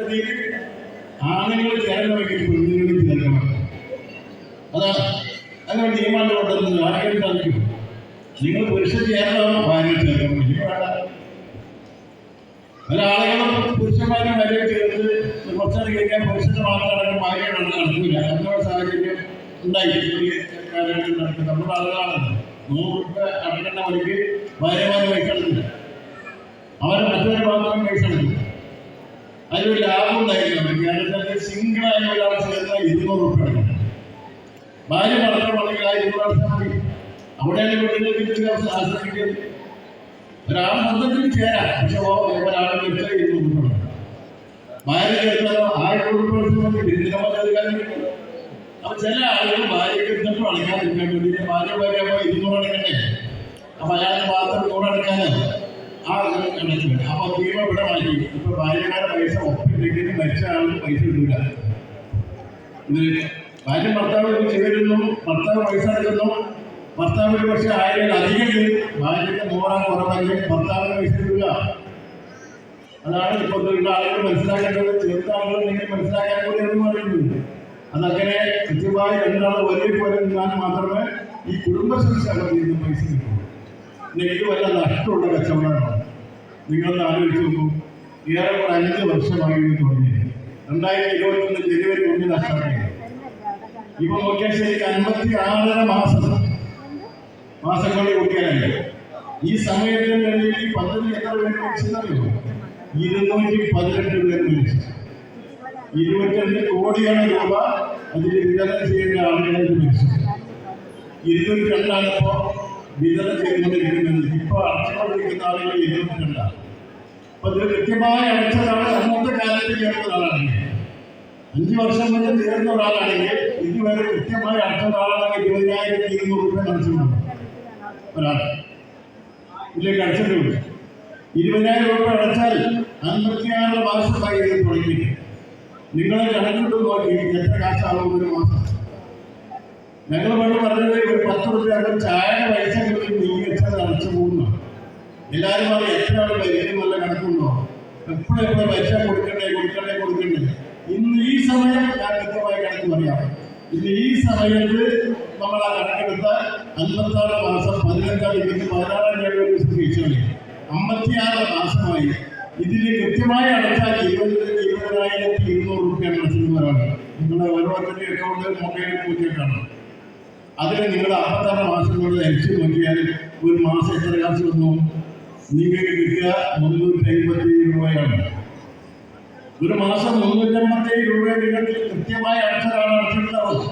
പദ്ധതിയിൽ ആണുങ്ങൾ ചേരണമെങ്കിൽ പെണ്ണുങ്ങൾ ചേരണം. അതാണ് അങ്ങനെ നിയമമാണ് കൊണ്ടുവന്നത്. ആരെങ്കിലും സാധിക്കും. നിങ്ങൾ പുരുഷൻ ചേരണം, ഭാര്യ ചേർക്കണം. ഇനി വേണ്ട. പല ആളുകളും പുരുഷന്മാരും വരെ ചേർത്ത് കുറച്ചാൽ കഴിക്കാൻ പുരുഷന് മാത്രമാണ് ഭാര്യയുടെ നടക്കില്ല. അങ്ങനെയുള്ള സാഹചര്യം ഉണ്ടായി. കാലഘട്ടത്തിൽ നടക്കുന്നത് നമ്മുടെ ആളുകളാണല്ലോ. 100 രൂപ അടക്കേണ്ട വഴിക്ക് ഭാര്യമാരെ പൈസ എടുക്കില്ല. അവരെ മറ്റൊരു മാത്രം പൈസ എടുക്കില്ല. അതിലൊരു ലാഭം ഉണ്ടായിരിക്കണം. കേരളത്തിൽ സിംഗിളായ ഒരാൾ ചേർന്നാൽ 200 രൂപ അടക്കണം. ഭാര്യ മാത്രമാണെങ്കിൽ ആ 200 അടച്ചാൽ മതി. അവിടെയാണ് വീട്ടിലേക്ക് ആശ്രയിക്കുന്നത്. ഒരാൾ സ്വന്തത്തിൽ ചേരാം, പക്ഷെ ഒരാളെ വെച്ചാൽ 200 രൂപ. ഭാര്യ ചേർത്താലോ 1000 രൂപ മതി. അപ്പൊ ചില ആളുകൾ ഭാര്യയ്ക്ക് എന്നിട്ടും അടയ്ക്കാതിരിക്കാൻ വേണ്ടിയിട്ട് ഭാര്യ 200 അടക്കണ്ടേ. അപ്പൊ അയാൾക്ക് മാത്രം 100 അടക്കാനോ ആ അടച്ചില്ല. അപ്പൊ തീവ ഇവിടെ മാറ്റി. ഇപ്പൊ ഭാര്യമാരുടെ പൈസ ഒപ്പില്ലെങ്കിൽ മരിച്ച ആൾക്ക് പൈസ കിട്ടില്ല. ഇത് ഭാര്യ ഭർത്താവ് ചേരുന്നു, ഭർത്താവ് പൈസ എടുക്കുന്നു. ഭർത്താവിന് പക്ഷെ 1000 അധികം ഭാര്യയ്ക്ക് 100 കുറവെങ്കിൽ ഭർത്താവിന് പൈസ കിട്ടില്ല. അതാണ് ഇപ്പോഴത്തെ ആളുകൾ മനസ്സിലാക്കേണ്ടത്. ചെറുത്ത ആളുകൾ നിങ്ങൾ മനസ്സിലാക്കാൻ കൂടി എന്ന് പറയുന്നത്. അതങ്ങനെ കൃത്യമായി രണ്ടാൾ വലിയ പോലെ നിന്നാൽ മാത്രമേ ഈ കുടുംബശ്രീ ശാഖയിൽ നിന്ന് പൈസ കിട്ടുള്ളൂ. എനിക്ക് വല്ല നഷ്ടമുള്ള കച്ചവടമാണ്. നിങ്ങളൊന്ന് ആലോചിച്ച് നോക്കൂ. ഏറെക്കുറെ 5 വർഷമായി തുടങ്ങി. 2021 ജനുവരി 1 സ്റ്റാർട്ട്. ഇപ്പൊ നോക്കിയാൽ ശരിക്കും 56.5 മാസങ്ങളിൽ കൂട്ടിയാലേ ഈ സമയത്തിനിടയിൽ ഈ പദ്ധതി എത്ര പേര് മരിച്ചെന്നറിയോ? 218 പേര് മരിച്ചു. 22 കോടിയാണ് രൂപ അതിൽ വിതരണം ചെയ്യേണ്ട ആളുകളായിട്ട് മരിച്ചു. 202 ഇപ്പോൾ വിതരണം ചെയ്തുകൊണ്ടിരിക്കുന്നത്. ഇപ്പോൾ അടച്ചുകൊണ്ടിരിക്കുന്ന ആളുകൾ 22. അപ്പൊ ഇത് കൃത്യമായി അടച്ചതാണ്. അന്നത്തെ കാലത്ത് ചേർന്ന ഒരാളാണെങ്കിൽ 5 വർഷം മുന്നേ ചേർന്ന ഒരാളാണെങ്കിൽ ഇതുവരെ കൃത്യമായി അടച്ച ഒരാളാണെങ്കിൽ 20,200 രൂപ അടച്ചിട്ടുണ്ട് ഒരാൾ. ഇതിലേക്ക് അടച്ചിട്ടുണ്ട്. 20,000 രൂപ അടച്ചാൽ 56 മാസമായി തുടങ്ങിയിട്ട് നിങ്ങളെ കണക്കിട്ട് നോക്കി എത്ര കാശാവും ഒരു മാസം. ഞങ്ങൾ പണ്ട് പറഞ്ഞത് ഒരു 10 രൂപ ചായയുടെ പൈസ കിട്ടി നീ വെച്ചത് അടച്ചു പോകുന്നു. എല്ലാവരും പറയും എത്ര ആൾ പരിചയം നല്ല കണക്കുണ്ടോ, എപ്പോഴും പൈസ കൊടുക്കണ്ടേ. ഇന്ന് ഈ സമയം ഞാൻ കൃത്യമായി കണക്ക് പറയാം. ഇന്ന് ഈ സമയത്ത് നമ്മൾ ആ കണക്കെടുത്താൽ 56 മാസം 16 ദിവസം 56 മാസമായി. ഇതിന് കൃത്യമായി അടച്ചാൽ 20,200 രൂപയാണ് അടച്ചിരുന്നവരാണ്. നിങ്ങളുടെ ഓരോരുത്തരുടെ അക്കൗണ്ട് മൊബൈലിൽ നോക്കിയിട്ടാണ്. അതിന് നിങ്ങൾ 56 മാസം കൊണ്ട് അയച്ചു നോക്കിയാൽ ഒരു മാസം എത്ര കാശ് വന്നു? നിങ്ങൾക്ക് കിട്ടുക 357 രൂപയാണ്. ഒരു മാസം 357 രൂപ നിങ്ങൾക്ക് കൃത്യമായി അടച്ചതാണ് അടച്ചിട്ടുണ്ടാവും.